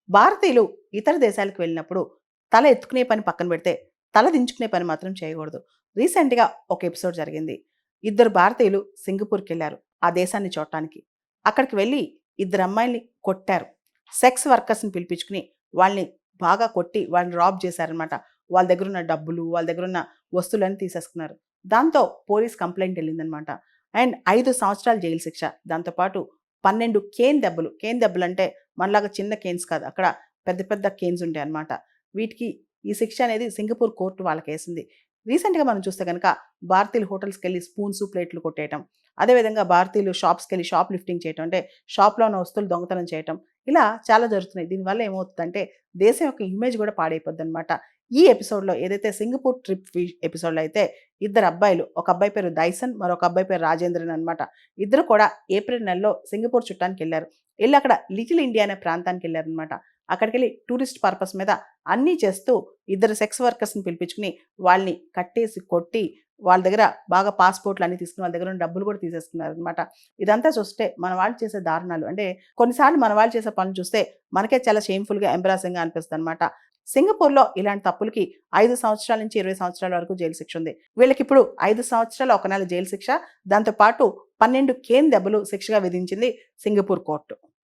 భారతీయులు ఇతర దేశాలకు వెళ్ళినప్పుడు తల ఎత్తుకునే పని పక్కన పెడితే, తల దించుకునే పని మాత్రం చేయకూడదు. రీసెంట్‌గా ఒక ఎపిసోడ్ జరిగింది. ఇద్దరు భారతీయులు సింగపూర్‌కెళ్లారు ఆ దేశాన్ని చూడటానికి. అక్కడికి వెళ్లి ఇద్దరు అమ్మాయిల్ని కొట్టారు. సెక్స్ వర్కర్స్‌ని పిలిపించుకొని వాళ్ళని బాగా కొట్టి వాళ్ళని రాబ్ చేశారనమాట. వాళ్ళ దగ్గరున్న డబ్బులు, వాళ్ళ దగ్గరున్న వస్తువులన్నీ తీసేసుకున్నారు. దాంతో పోలీస్ కంప్లెయింట్ ఎళ్ళిందనమాట. అండ్ 5 సంవత్సరాలు జైలు శిక్ష. దాంతో పాటు 12 కేన్ దెబ్బలు. కేన్ దెబ్బలంటే మనలాగా చిన్న కేన్స్ కాదు. అక్కడ పెద్ద పెద్ద కేన్స్ ఉంటాయన్నమాట. వీటికి ఈ శిక్ష అనేది సింగపూర్ కోర్ట్ వాళ్ళకేసింది. రీసెంట్‌గా మనం చూస్తే గనక భారతీయులు హోటల్స్‌కెళ్ళి స్పూన్స్, ప్లేట్లు కొట్టేయటం. అదేవిధంగా భారతీయులు షాప్స్‌కెళ్ళి షాప్ లిఫ్టింగ్ చేయటం. అంటే షాప్‌లో ఉన్న వస్తువులు దొంగతనం చేయటం. ఇలా చాలా జరుగుతున్నాయి. దీనివల్ల ఏమవుతుందంటే దేశం యొక్క ఇమేజ్ గూడా పాడైపోద్దనమాట. ఈ ఎపిసోడ్‌లో ఏదైతే సింగపూర్ ట్రిప్ ఎపిసోడ్‌లో అయితే ఇద్దరు అబ్బాయిలు, ఒక అబ్బాయి పేరు డైసన్, మరొక అబ్బాయి పేరు రాజేంద్రన్ అనమాట. ఇద్దరు కూడా ఏప్రిల్ నెలలో సింగపూర్ చుట్టానికెళ్లారు. ఎళ్లి అక్కడ లిటిల్ ఇండియా అనే ప్రాంతానికెళ్లారనమాట. అక్కడికెళ్లి టూరిస్ట్ పర్పస్ మీద అన్నీ చేస్తూ ఇద్దరు సెక్స్ వర్కర్స్‌ని పిలిపించుకొని వాళ్ళని కట్టేసి, కొట్టి వాళ్ళ దగ్గర బాగా పాస్‌పోర్ట్‌లు అన్నీ తీసుకొని వాళ్ళ దగ్గర ఉన్న డబ్బులు కూడా తీసేసుకున్నారనమాట. ఇదంతా చూస్తే మన వాళ్ళు చేసే దారుణాలు అంటే కొన్నిసార్లు మన వాళ్ళు చేసే పనులు చూస్తే మనకే చాలా షేమ్‌ఫుల్‌గా, ఎంబారసింగ్‌గా అనిపిస్తదనమాట. సింగపూర్‌లో ఇలాంటి తప్పులకి 5 సంవత్సరాల నుంచి 20 సంవత్సరాల వరకు జైలు శిక్ష ఉంది. వీళ్ళకిప్పుడు 5 సంవత్సరాలు, 1 నెల జైలు శిక్ష, దాంతో పాటు 12 కేన్ దెబ్బలు శిక్షగా విధించింది సింగపూర్ కోర్టు.